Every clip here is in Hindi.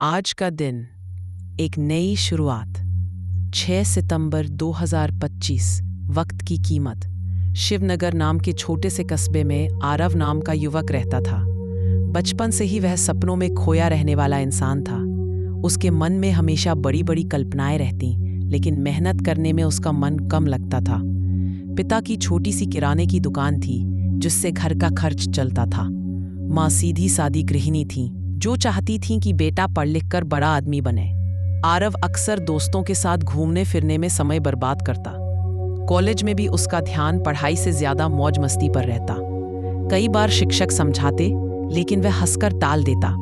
आज का दिन एक नई शुरुआत। 6 सितंबर 2025। वक्त की कीमत। शिवनगर नाम के छोटे से कस्बे में आरव नाम का युवक रहता था। बचपन से ही वह सपनों में खोया रहने वाला इंसान था। उसके मन में हमेशा बड़ी बड़ी कल्पनाएं रहती, लेकिन मेहनत करने में उसका मन कम लगता था। पिता की छोटी सी किराने की दुकान थी, जिससे घर का खर्च चलता था। माँ सीधी सादी गृहिणी थी, जो चाहती थीं कि बेटा पढ़ लिख कर बड़ा आदमी बने। आरव अक्सर दोस्तों के साथ घूमने फिरने में समय बर्बाद करता। कॉलेज में भी उसका ध्यान पढ़ाई से ज्यादा मौज मस्ती पर रहता। कई बार शिक्षक समझाते, लेकिन वह हंसकर टाल देता।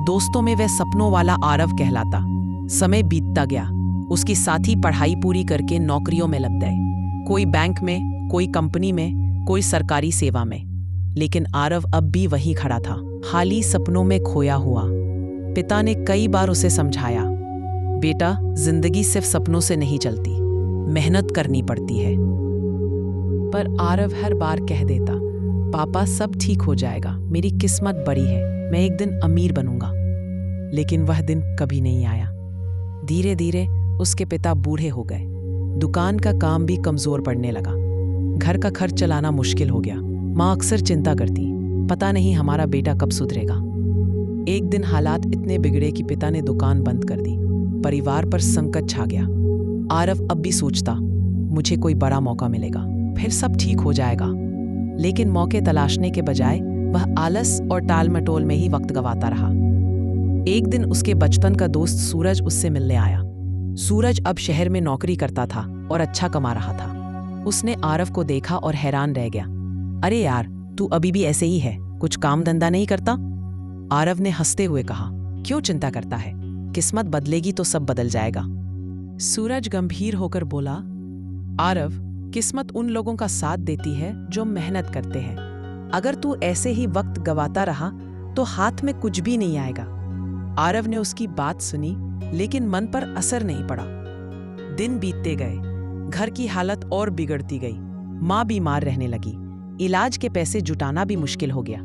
दोस्तों में वह सपनों वाला आरव कहलाता। समय बीतता गया। उसके साथी पढ़ाई पूरी करके नौकरियों में लग गए, कोई बैंक में, कोई कंपनी में, कोई सरकारी सेवा में। लेकिन आरव अब भी वहीं खड़ा था, हाली सपनों में खोया हुआ। पिता ने कई बार उसे समझाया, बेटा, जिंदगी सिर्फ सपनों से नहीं चलती, मेहनत करनी पड़ती है। पर आरव हर बार कह देता, पापा सब ठीक हो जाएगा, मेरी किस्मत बड़ी है, मैं एक दिन अमीर बनूंगा। लेकिन वह दिन कभी नहीं आया। धीरे धीरे उसके पिता बूढ़े हो गए। दुकान का काम भी कमजोर पड़ने लगा। घर का खर्च चलाना मुश्किल हो गया। माँ अक्सर चिंता करती, पता नहीं हमारा बेटा कब सुधरेगा। एक दिन हालात इतने बिगड़े कि पिता ने दुकान बंद कर दी। परिवार पर संकट छा गया। आरव अब भी सोचता, मुझे कोई बड़ा मौका मिलेगा, फिर सब ठीक हो जाएगा। लेकिन मौके तलाशने के बजाय वह आलस और टाल मटोल में ही वक्त गंवाता रहा। एक दिन उसके बचपन का दोस्त सूरज उससे मिलने आया। सूरज अब शहर में नौकरी करता था और अच्छा कमा रहा था। उसने आरव को देखा और हैरान रह गया। अरे यार, तू अभी भी ऐसे ही है, कुछ काम धंधा नहीं करता? आरव ने हंसते हुए कहा, क्यों चिंता करता है, किस्मत बदलेगी तो सब बदल जाएगा। सूरज गंभीर होकर बोला, आरव, किस्मत उन लोगों का साथ देती है जो मेहनत करते हैं। अगर तू ऐसे ही वक्त गवाता रहा तो हाथ में कुछ भी नहीं आएगा। आरव ने उसकी बात सुनी, लेकिन मन पर असर नहीं पड़ा। दिन बीतते गए, घर की हालत और बिगड़ती गई। माँ बीमार रहने लगी। इलाज के पैसे जुटाना भी मुश्किल हो गया।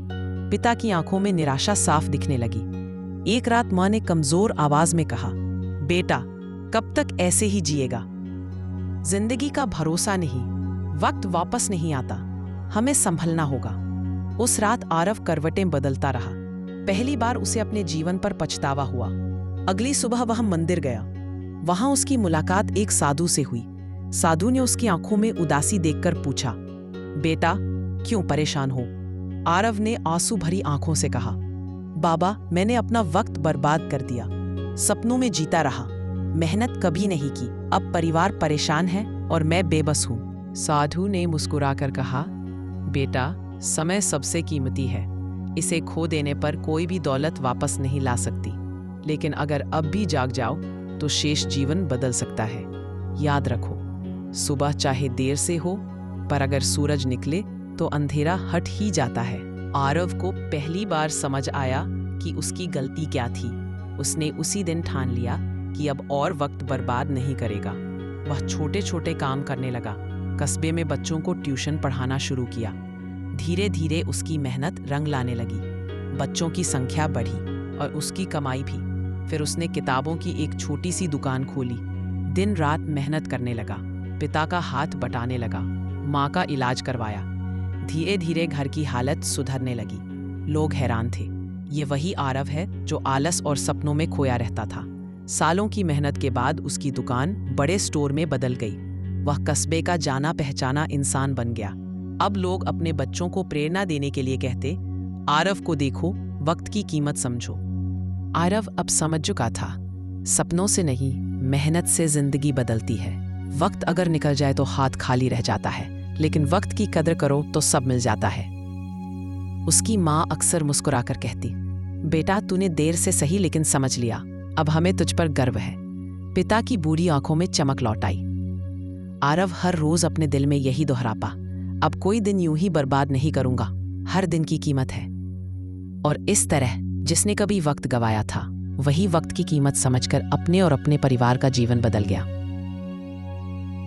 पिता की आंखों में निराशा साफ दिखने लगी। एक रात माँ ने कमजोर आवाज में कहा, बेटा, कब तक ऐसे ही जिएगा? जिंदगी का भरोसा नहीं, वक्त वापस नहीं आता, हमें संभलना होगा। उस रात आरव करवटें बदलता रहा। पहली बार उसे अपने जीवन पर पछतावा हुआ। अगली सुबह वह मंदिर गया। वहां उसकी मुलाकात एक साधु से हुई। साधु ने उसकी आंखों में उदासी देखकर पूछा, बेटा, क्यों परेशान हो? आरव ने आंसू भरी आंखों से कहा, बाबा, मैंने अपना वक्त बर्बाद कर दिया, सपनों में जीता रहा, मेहनत कभी नहीं की। अब परिवार परेशान है और मैं बेबस हूं। साधु ने मुस्कुराकर कहा, बेटा, समय सबसे कीमती है, इसे खो देने पर कोई भी दौलत वापस नहीं ला सकती। लेकिन अगर अब भी जाग जाओ तो शेष जीवन बदल सकता है। याद रखो, सुबह चाहे देर से हो, पर अगर सूरज निकले तो अंधेरा हट ही जाता है। आरव को पहली बार समझ आया कि उसकी गलती क्या थी। उसने उसी दिन ठान लिया कि अब और वक्त बर्बाद नहीं करेगा। वह छोटे छोटे काम करने लगा। कस्बे में बच्चों को ट्यूशन पढ़ाना शुरू किया। धीरे धीरे उसकी मेहनत रंग लाने लगी। बच्चों की संख्या बढ़ी और उसकी कमाई भी। फिर उसने किताबों की एक छोटी सी दुकान खोली। दिन रात मेहनत करने लगा। पिता का हाथ बटाने लगा। माँ का इलाज करवाया। धीरे धीरे घर की हालत सुधरने लगी। लोग हैरान थे, ये वही आरव है जो आलस और सपनों में खोया रहता था। सालों की मेहनत के बाद उसकी दुकान बड़े स्टोर में बदल गई। वह कस्बे का जाना पहचाना इंसान बन गया। अब लोग अपने बच्चों को प्रेरणा देने के लिए कहते, आरव को देखो, वक्त की कीमत समझो। आरव अब समझ चुका था, सपनों से नहीं, मेहनत से जिंदगी बदलती है। वक्त अगर निकल जाए तो हाथ खाली रह जाता है, लेकिन वक्त की कदर करो तो सब मिल जाता है। उसकी माँ अक्सर मुस्कुराकर कहती, बेटा, तूने देर से सही लेकिन समझ लिया, अब हमें तुझ पर गर्व है। पिता की बूढ़ी आंखों में चमक लौट आई। आरव हर रोज अपने दिल में यही दोहरापा, अब कोई दिन यूं ही बर्बाद नहीं करूंगा, हर दिन की कीमत है। और इस तरह जिसने कभी वक्त गवाया था, वही वक्त की कीमत समझकर अपने और अपने परिवार का जीवन बदल गया।